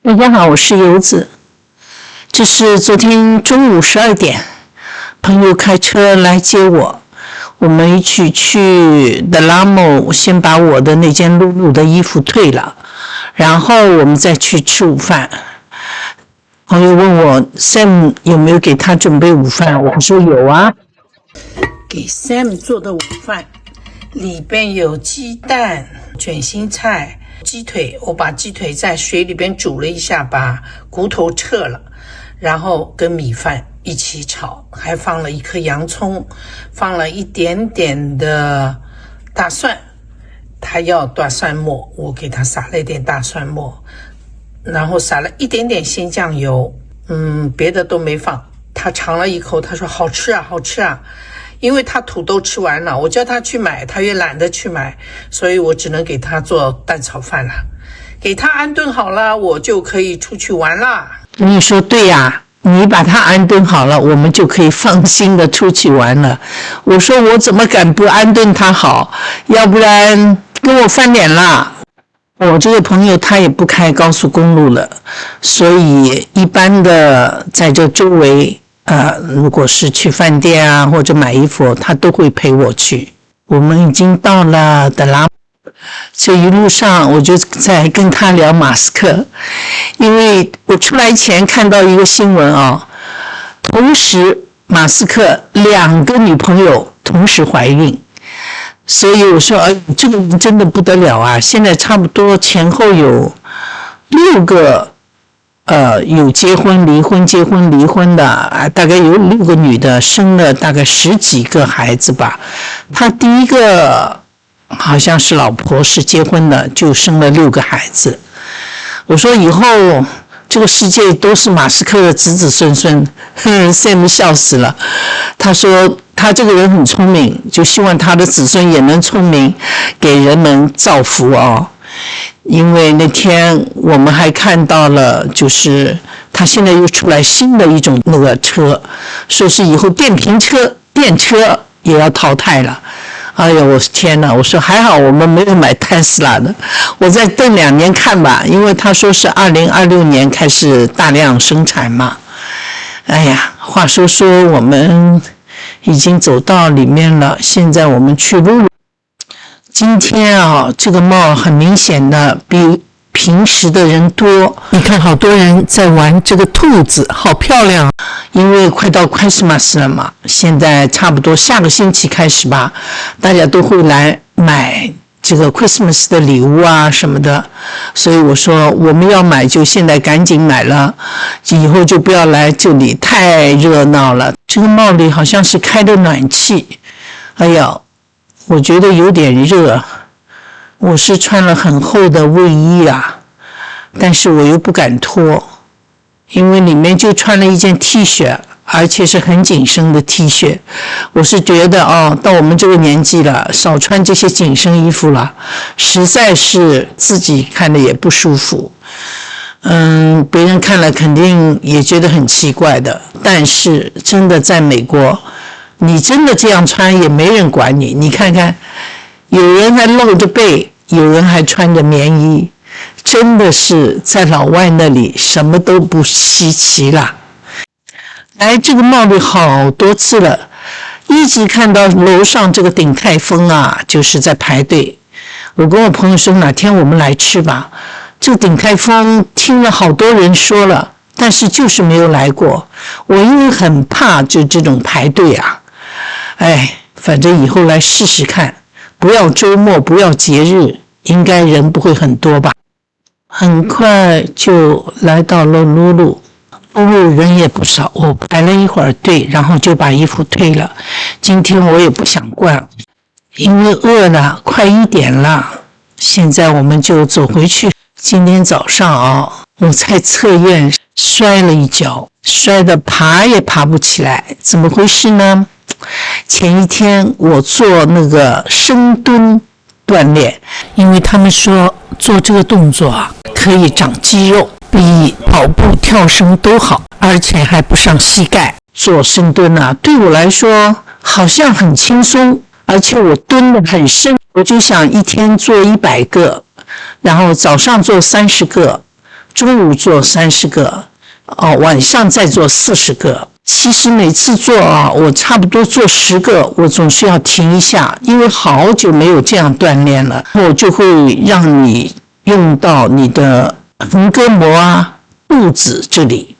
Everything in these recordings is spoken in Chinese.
大家好，我是游子。这是昨天中午12点，朋友开车来接我，我们一起去的拉姆，先把我的那件露露的衣服退了，然后我们再去吃午饭。朋友问我 Sam 有没有给他准备午饭，我说有啊。给 Sam 做的午饭里边有鸡蛋、卷心菜、鸡腿，我把鸡腿在水里边煮了一下，把骨头撤了，然后跟米饭一起炒，还放了一颗洋葱，放了一点点的大蒜，他要大蒜末，我给他撒了一点大蒜末，然后撒了一点点鲜酱油，别的都没放。他尝了一口，他说好吃啊，好吃啊。因为他土豆吃完了，我叫他去买，他也懒得去买，所以我只能给他做蛋炒饭了。给他安顿好了，我就可以出去玩了。你说对呀，你把他安顿好了，我们就可以放心的出去玩了。我说我怎么敢不安顿他好，要不然跟我翻脸了。我这个朋友他也不开高速公路了，所以一般的在这周围如果是去饭店啊或者买衣服，他都会陪我去。我们已经到了德拉姆，这一路上我就在跟他聊马斯克，因为我出来前看到一个新闻同时马斯克2个女朋友同时怀孕，所以我说这个真的不得了啊！现在差不多前后有6个有结婚离婚结婚离婚的大概有6个女的，生了大概10几个孩子吧。他第一个好像是老婆是结婚的，就生了6个孩子。我说以后这个世界都是马斯克的子子孙孙，Sam 笑死了。他说他这个人很聪明，就希望他的子孙也能聪明，给人们造福因为那天我们还看到了，就是他现在又出来新的一种那个车，说是以后电车也要淘汰了。哎呀，我天哪！我说还好我们没有买特斯拉的，我再等2年看吧，因为他说是2026年开始大量生产嘛。哎呀，话说我们已经走到里面了，现在我们去露露。今天这个帽很明显的比平时的人多，你看好多人在玩这个兔子，好漂亮。因为快到 Christmas 了嘛，现在差不多下个星期开始吧，大家都会来买这个 Christmas 的礼物啊什么的，所以我说我们要买就现在赶紧买了，以后就不要来这里太热闹了。这个帽里好像是开的暖气，哎呀，我觉得有点热。我是穿了很厚的卫衣但是我又不敢脱，因为里面就穿了一件 T 恤，而且是很紧身的 T 恤。我是觉得到我们这个年纪了，少穿这些紧身衣服了，实在是自己看的也不舒服。别人看了肯定也觉得很奇怪的，但是真的在美国，你真的这样穿也没人管你。你看看，有人还露着背，有人还穿着棉衣，真的是在老外那里什么都不稀奇啦。来这个帽里好多次了，一直看到楼上这个鼎泰丰就是在排队。我跟我朋友说哪天我们来吃吧，这个鼎泰丰听了好多人说了，但是就是没有来过。我因为很怕就这种排队反正以后来试试看，不要周末不要节日，应该人不会很多吧。很快就来到了露露人也不少，我排了一会儿队，然后就把衣服退了。今天我也不想逛，因为饿了，快1点了。现在我们就走回去。今天早上我在侧院摔了一跤，摔得爬也爬不起来，怎么回事呢？前一天我做那个深蹲锻炼，因为他们说做这个动作可以长肌肉，比跑步跳绳都好，而且还不伤膝盖。做深蹲对我来说好像很轻松，而且我蹲得很深，我就想一天做100个，然后早上做30个，中午做30个，晚上再做40个。其实每次做我差不多做10个，我总是要停一下，因为好久没有这样锻炼了，我就会让你用到你的横膈膜肚子这里，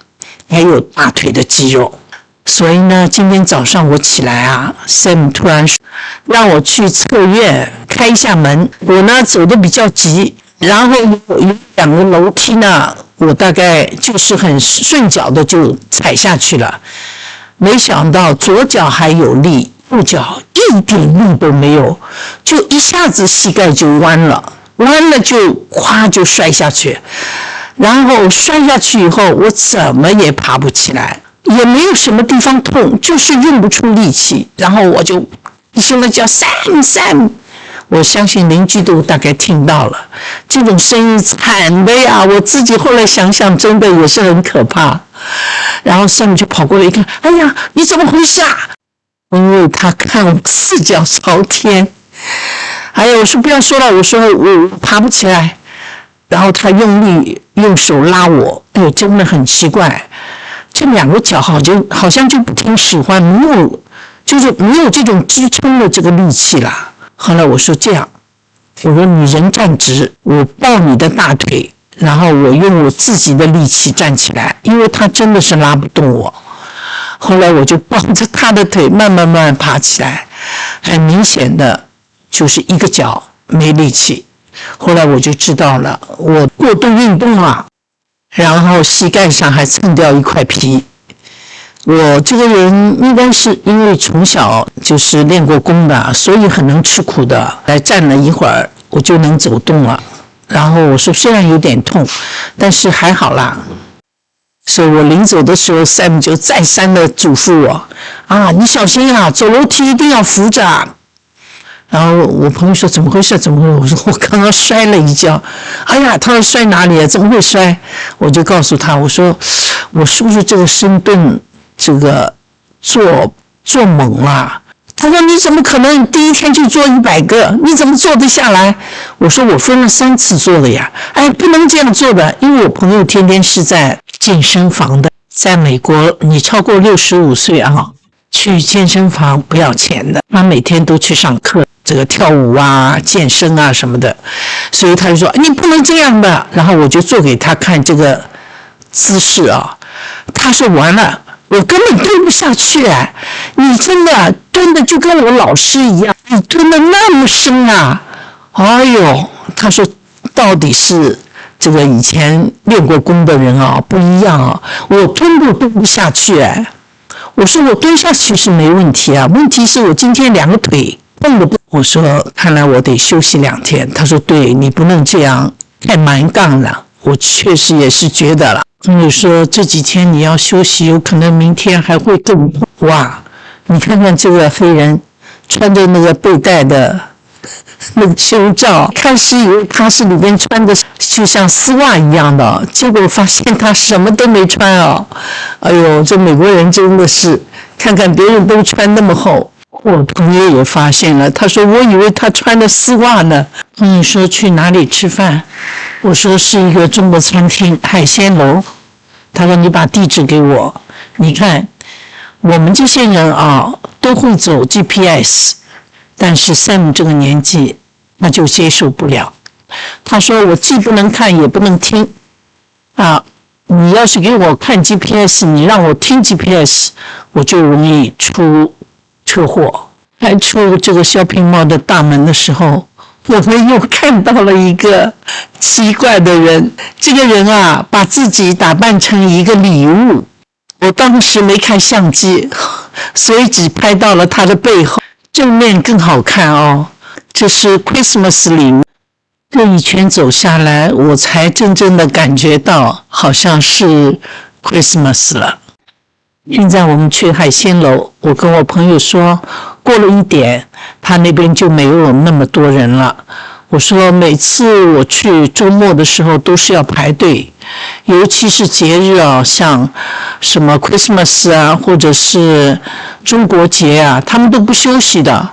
还有大腿的肌肉。所以呢，今天早上我起来Sam 突然让我去侧院开一下门，我呢走得比较急，然后有2个楼梯呢，我大概就是很顺脚的就踩下去了，没想到左脚还有力，右脚一点力都没有，就一下子膝盖就弯了就咵就摔下去，然后摔下去以后，我怎么也爬不起来，也没有什么地方痛，就是用不出力气，然后我就一声的叫 Sam， 我相信邻居都大概听到了，这种声音惨的呀，我自己后来想想真的也是很可怕。然后 Sam 就跑过来一看，哎呀，你怎么回事啊？因为他看我4脚朝天，哎呀，我说不要说了，我说我爬不起来，然后他用力用手拉我，真的很奇怪，这2个脚好像就不听使唤，没有这种支撑的这个力气了。后来我说这样，我说你人站直，我抱你的大腿，然后我用我自己的力气站起来，因为他真的是拉不动我。后来我就抱着他的腿慢慢爬起来，很明显的就是一个脚没力气。后来我就知道了，我过度运动了，然后膝盖上还蹭掉一块皮。我这个人应该是因为从小就是练过功的，所以很能吃苦的。来站了一会儿，我就能走动了。然后我说虽然有点痛，但是还好啦。所以我临走的时候 ，Sam 就再三的嘱咐我你小心走楼梯一定要扶着。然后我朋友说怎么回事？我说我刚刚摔了一跤。哎呀，他说摔哪里？怎么会摔？我就告诉他，我说我是不是这个深蹲这个做猛了？他说你怎么可能第一天就做100个？你怎么做得下来？我说我分了3次做的呀。不能这样做的，因为我朋友天天是在健身房的，在美国你超过65岁去健身房不要钱的，他每天都去上课，这个跳舞健身什么的，所以他就说你不能这样的。然后我就做给他看这个姿势他说完了，我根本蹲不下去你真的蹲的就跟我老师一样，你蹲的那么深哎呦，他说到底是这个以前练过功的人不一样我蹲不下去我说我蹲下去是没问题问题是我今天2个腿动的不。我说看来我得休息2天。他说对，你不能这样太蛮杠了。我确实也是觉得了。你说这几天你要休息，有可能明天还会更痛。哇，你看看这个黑人穿着那个背带的那个胸罩，开始以为他是里面穿的就像丝袜一样的，结果发现他什么都没穿哎呦，这美国人真的是看看别人都穿那么厚。我朋友也发现了，他说我以为他穿的丝袜呢。你说去哪里吃饭？我说是一个中国餐厅海鲜楼。他说你把地址给我。你看我们这些人都会走 GPS， 但是 Sam 这个年纪那就接受不了。他说我既不能看也不能听你要是给我看 GPS， 你让我听 GPS， 我就容易出车祸。开出这个 shopping mall 的大门的时候，我们又看到了一个奇怪的人。这个人把自己打扮成一个礼物。我当时没看相机，所以只拍到了他的背后，正面更好看这是 Christmas 礼物。这一圈走下来，我才真正的感觉到好像是 Christmas 了。现在我们去海鲜楼，我跟我朋友说过了1点，他那边就没有那么多人了。我说每次我去周末的时候都是要排队，尤其是节日像什么 Christmas 或者是中国节他们都不休息的，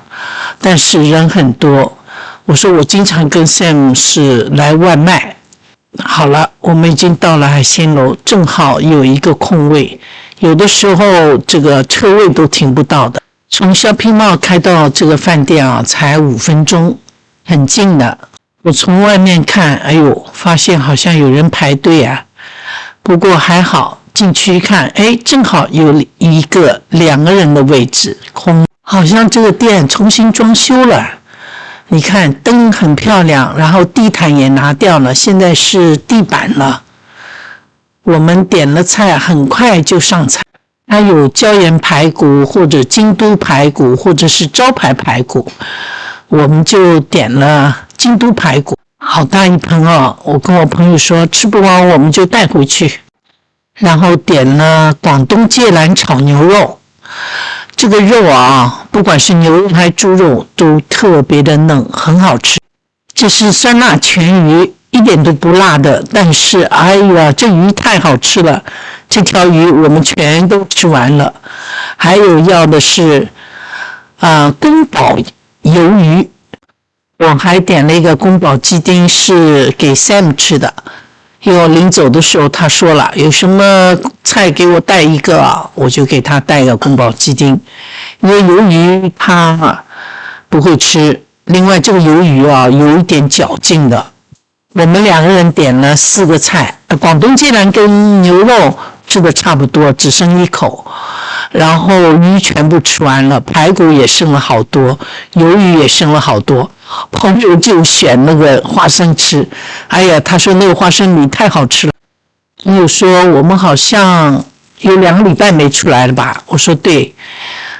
但是人很多。我说我经常跟 Sam 是来外卖，好了，我们已经到了海鲜楼，正好有一个空位。有的时候这个车位都停不到的。从 Shopping Mall 开到这个饭店啊，才5分钟，很近的。我从外面看，哎呦，发现好像有人排队啊。不过还好，进去一看，哎，正好有一个2个人的位置空，好像这个店重新装修了。你看灯很漂亮，然后地毯也拿掉了，现在是地板了。我们点了菜，很快就上菜。它有椒盐排骨，或者京都排骨，或者是招牌排骨。我们就点了京都排骨，好大一盆哦！我跟我朋友说，吃不完我们就带回去。然后点了广东芥蓝炒牛肉。这个肉啊，不管是牛肉还是猪肉，都特别的嫩，很好吃。这是酸辣全鱼，一点都不辣的，但是哎呀，这鱼太好吃了，这条鱼我们全都吃完了。还有要的是宫保鱿鱼，我还点了一个宫保鸡丁，是给 Sam 吃的。因为我临走的时候他说了，有什么菜给我带一个啊，我就给他带个宫保鸡丁。因为鱿鱼他不会吃，另外这个鱿鱼啊有一点嚼劲的。我们2个人点了4个菜，广东芥蓝跟牛肉吃的差不多，只剩1口，然后鱼全部吃完了，排骨也剩了好多，鱿鱼也剩了好多。朋友就选那个花生吃，哎呀，他说那个花生米太好吃了。朋友说我们好像有2个礼拜没出来了吧？我说对，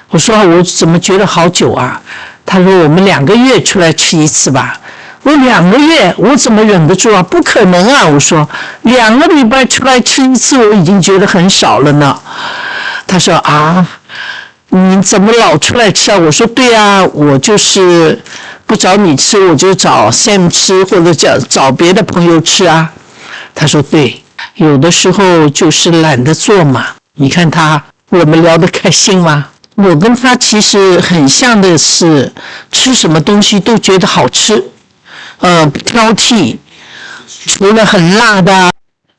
我说我怎么觉得好久啊？他说我们2个月出来吃一次吧。我2个月，我怎么忍得住啊？不可能啊！我说2个礼拜出来吃一次，我已经觉得很少了呢。他说啊，你怎么老出来吃啊？我说对啊，我就是不找你吃，我就找 Sam 吃，或者找别的朋友吃啊。他说对，有的时候就是懒得做嘛。你看我们聊得开心吗？我跟他其实很像的是，吃什么东西都觉得好吃。不挑剔，除了很辣的，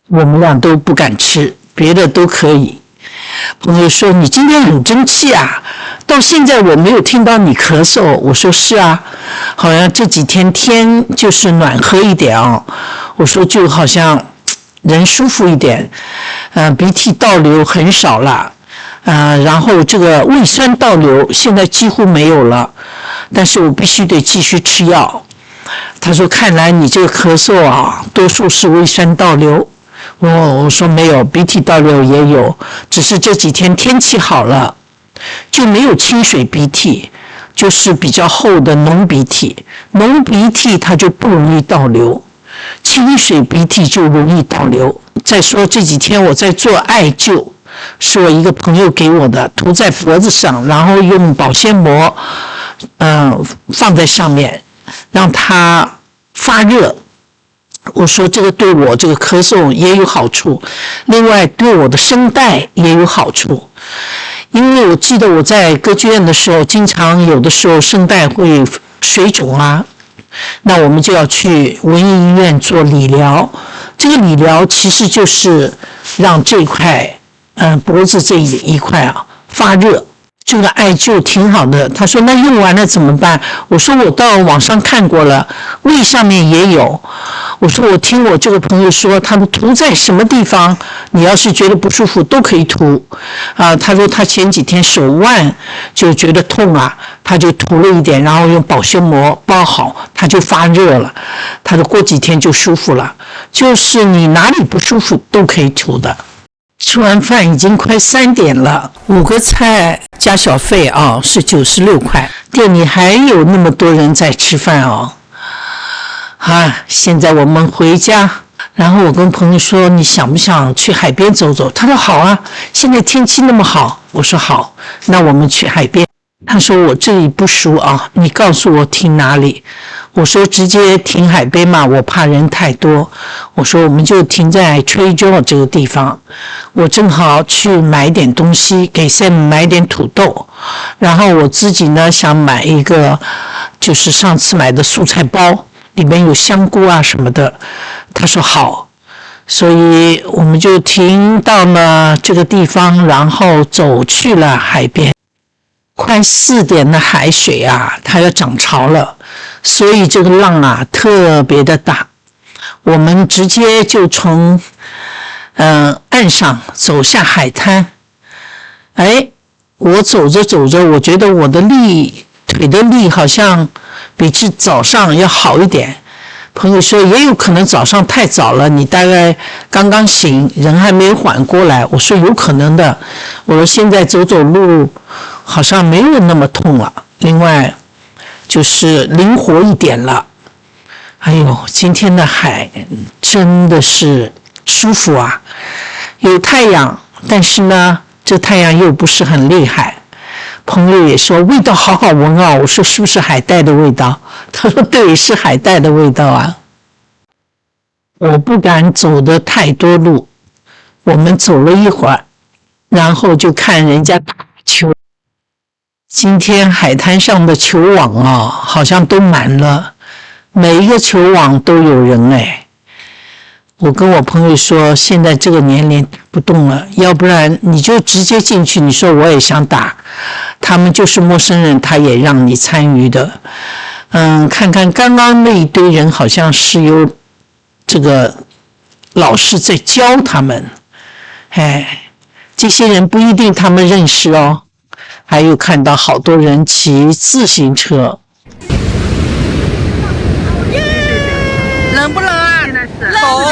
我们俩都不敢吃，别的都可以。朋友说你今天很争气啊，到现在我没有听到你咳嗽。我说是啊，好像这几天天就是暖和一点哦。我说就好像人舒服一点，鼻涕倒流很少了，然后这个胃酸倒流现在几乎没有了，但是我必须得继续吃药。他说看来你这个咳嗽啊，多数是胃酸倒流。我说没有，鼻涕倒流也有，只是这几天天气好了，就没有清水鼻涕，就是比较厚的浓鼻涕。浓鼻涕它就不容易倒流，清水鼻涕就容易倒流。再说这几天我在做艾灸，是我一个朋友给我的，涂在脖子上，然后用保鲜膜放在上面，让它发热。我说这个对我这个咳嗽也有好处，另外对我的声带也有好处。因为我记得我在歌剧院的时候，经常有的时候声带会水肿啊，那我们就要去文艺医院做理疗。这个理疗其实就是让这一块脖子这一块啊发热。这个艾灸挺好的。他说那用完了怎么办？我说我到网上看过了，胃上面也有。我说我听我这个朋友说，他们涂在什么地方，你要是觉得不舒服都可以涂他说他前几天手腕就觉得痛啊，他就涂了一点，然后用保鲜膜包好，他就发热了。他说过几天就舒服了，就是你哪里不舒服都可以涂的。吃完饭已经快3点了，5个菜加小费啊是96块，店里还有那么多人在吃饭哦。现在我们回家，然后我跟朋友说你想不想去海边走走？他说好啊，现在天气那么好。我说好，那我们去海边。他说我这里不熟啊，你告诉我停哪里。我说直接停海边嘛，我怕人太多。我说我们就停在 Trader 这个地方。我正好去买点东西，给 Sam 买点土豆，然后我自己呢想买一个就是上次买的蔬菜包，里面有香菇啊什么的。他说好，所以我们就停到了这个地方，然后走去了海边。快4点的海水啊，它要涨潮了，所以这个浪啊特别的大。我们直接就从岸上走下海滩。我走着走着，我觉得我的腿的力好像比早上要好一点。朋友说也有可能早上太早了，你大概刚刚醒，人还没有缓过来。我说有可能的，我说现在走走路好像没有那么痛了，另外就是灵活一点了。今天的海真的是舒服啊，有太阳，但是呢这太阳又不是很厉害。朋友也说味道好好闻啊，我说是不是海带的味道？他说对，是海带的味道啊。我不敢走的太多路，我们走了一会儿，然后就看人家打球。今天海滩上的球网啊，好像都满了，每一个球网都有人。我跟我朋友说，现在这个年龄打不动了，要不然你就直接进去，你说我也想打，他们就是陌生人，他也让你参与的。看看刚刚那一堆人，好像是有这个老师在教他们。这些人不一定他们认识哦。还有看到好多人骑自行车。冷不冷啊？头冷。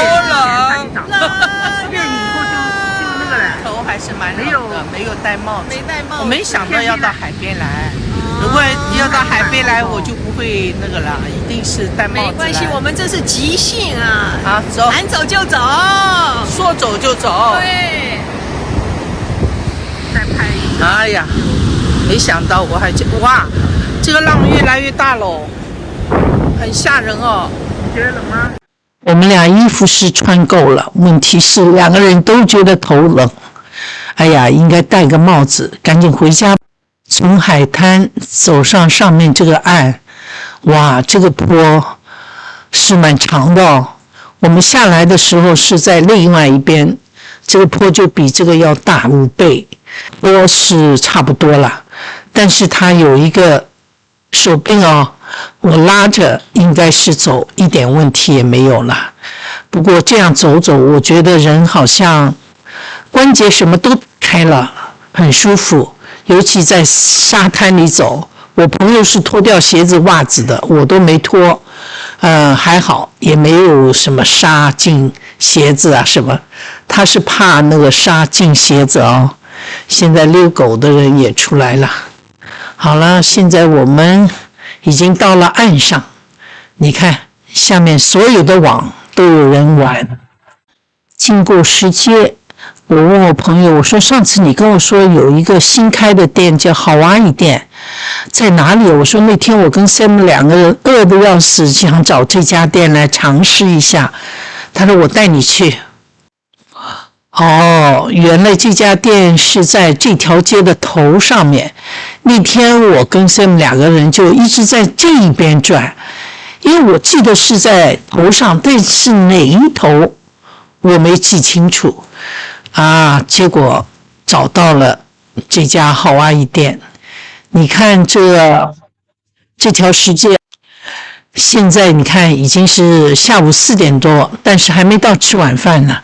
头还是蛮冷的，没有戴帽子。我没想到要到海边来，如果要到海边来，我就不会那个了，一定是戴帽子。没关系，我们这是即兴啊！好，走，喊走就走，说走就走。对。再拍一个。哎呀，没想到我哇，这个浪越来越大喽，很吓人哦。你觉得冷吗？我们俩衣服是穿够了，问题是2个人都觉得头冷。应该戴个帽子，赶紧回家。从海滩走上面这个岸，哇，这个坡是蛮长的哦。我们下来的时候是在另外一边，这个坡就比这个要大5倍，坡是差不多了，但是它有一个手柄哦，我拉着应该是走一点问题也没有了。不过这样走走，我觉得人好像关节什么都开了，很舒服。尤其在沙滩里走，我朋友是脱掉鞋子袜子的，我都没脱。还好，也没有什么沙进鞋子啊什么。他是怕那个沙进鞋子哦。现在遛狗的人也出来了。好了，现在我们已经到了岸上，你看下面所有的网都有人玩。经过石阶，我问我朋友，我说上次你跟我说有一个新开的店叫好哇伊店，在哪里？我说那天我跟 Sam 2个人饿得要死，想找这家店来尝试一下。他说我带你去。原来这家店是在这条街的头上面。那天我跟 Sam 2个人就一直在这一边转，因为我记得是在头上，但是哪一头我没记清楚结果找到了这家好哇伊店。你看这条世界，现在你看已经是下午4点多，但是还没到吃晚饭呢，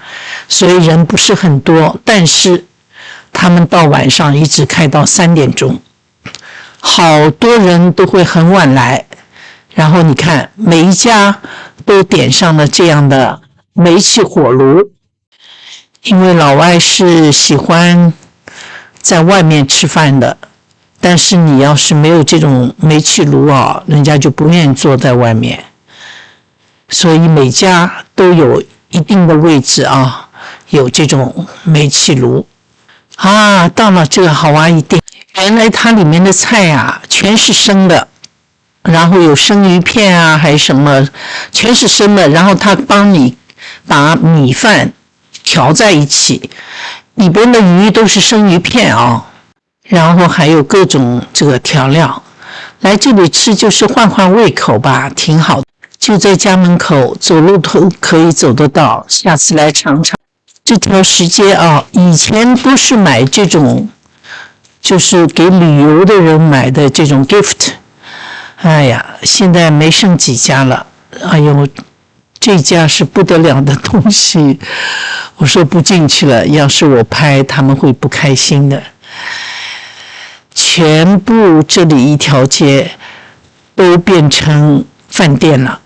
所以人不是很多，但是他们到晚上一直开到3点钟，好多人都会很晚来。然后你看每一家都点上了这样的煤气火炉，因为老外是喜欢在外面吃饭的，但是你要是没有这种煤气炉人家就不愿意坐在外面，所以每家都有一定的位置有这种煤气炉到了这个好哇伊店，原来它里面的菜全是生的，然后有生鱼片还是什么，全是生的，然后他帮你把米饭调在一起，里边的鱼都是生鱼片然后还有各种这个调料。来这里吃就是换换胃口吧，挺好的。就在家门口，走路都可以走得到，下次来尝尝。这条石阶啊，以前都是买这种，就是给旅游的人买的这种 gift。哎呀，现在没剩几家了。哎呦，这家是不得了的东西，我说不进去了，要是我拍他们会不开心的。全部这里一条街都变成饭店了，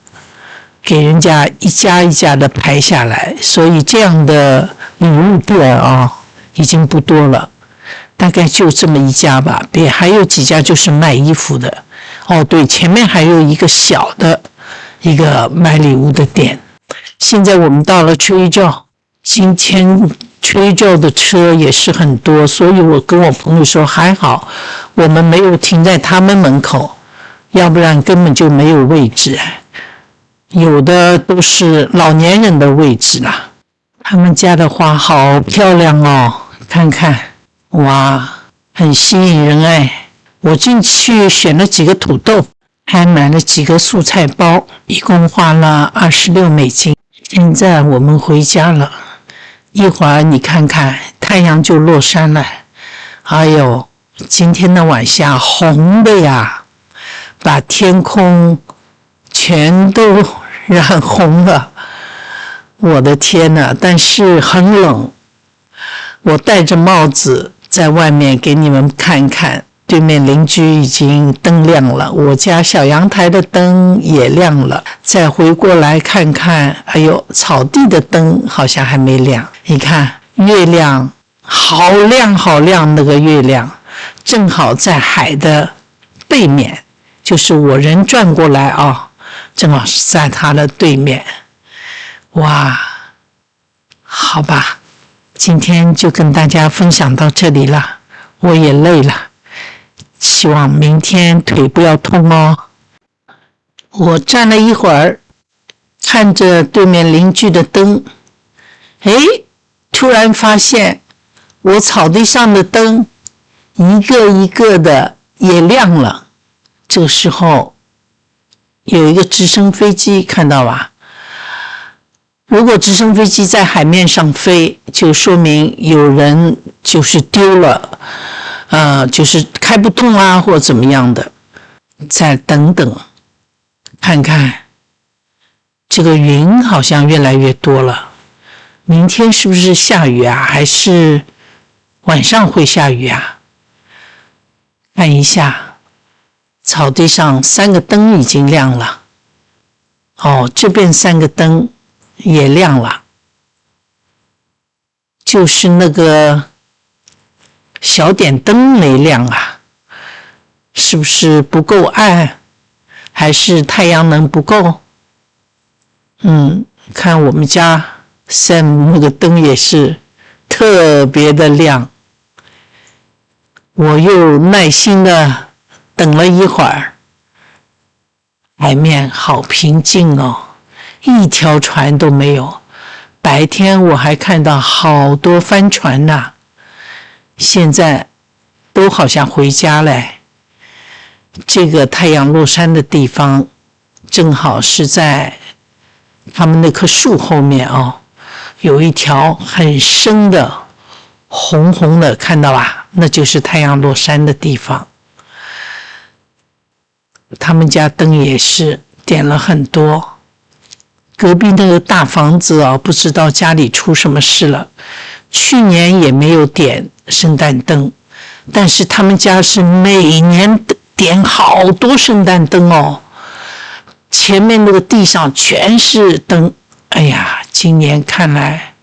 给人家一家一家的排下来，所以这样的礼物店啊已经不多了，大概就这么一家吧，还有几家就是卖衣服的。哦，对，前面还有一个小的一个卖礼物的店。现在我们到了Trader Joe，今天Trader Joe的车也是很多，所以我跟我朋友说还好我们没有停在他们门口，要不然根本就没有位置，有的都是老年人的位置啦。他们家的花好漂亮哦，看看，哇，很吸引人哎。我进去选了几个土豆，还买了几个素菜包，一共花了$26。现在我们回家了，一会儿你看看太阳就落山了。哎呦，今天的晚霞红的呀，把天空全都染红了。我的天哪，但是很冷。我戴着帽子在外面给你们看看，对面邻居已经灯亮了，我家小阳台的灯也亮了。再回过来看看，哎呦，草地的灯好像还没亮。你看月亮好亮好亮，那个月亮正好在海的背面，就是我人转过来啊，正好是在它的对面。哇，好吧，今天就跟大家分享到这里了，我也累了，希望明天腿不要痛哦。我站了一会儿，看着对面邻居的灯，突然发现我草地上的灯一个一个的也亮了。这个时候有一个直升飞机，看到吧？如果直升飞机在海面上飞，就说明有人就是丢了，就是开不动啊，或怎么样的。再等等，看看这个云好像越来越多了。明天是不是下雨啊？还是晚上会下雨啊？看一下，草地上3个灯已经亮了。哦，这边3个灯也亮了，就是那个小点灯没亮啊，是不是不够暗，还是太阳能不够？看我们家 Sam 那个灯也是特别的亮。我又耐心的等了一会儿，海面好平静哦，一条船都没有。白天我还看到好多帆船呐，现在都好像回家嘞。这个太阳落山的地方正好是在他们那棵树后面哦，有一条很深的红红的，看到吧？那就是太阳落山的地方。他们家灯也是点了很多。隔壁那个大房子啊，不知道家里出什么事了，去年也没有点圣诞灯，但是他们家是每年点好多圣诞灯哦，前面那个地上全是灯。哎呀，今年看来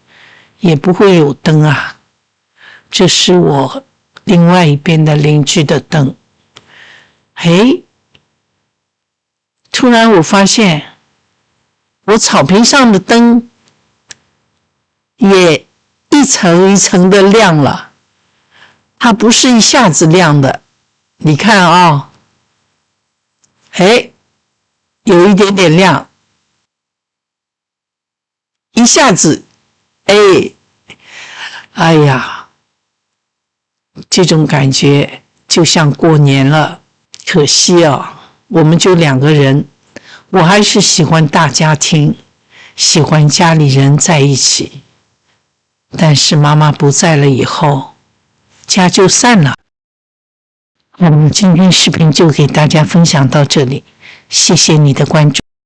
也不会有灯啊。这是我另外一边的邻居的灯。突然我发现我草坪上的灯也一层一层的亮了，它不是一下子亮的。你看啊，有一点点亮，一下子，哎呀，这种感觉就像过年了。可惜啊，我们就2个人，我还是喜欢大家庭，喜欢家里人在一起。但是妈妈不在了以后，家就散了。我们今天视频就给大家分享到这里，谢谢你的关注。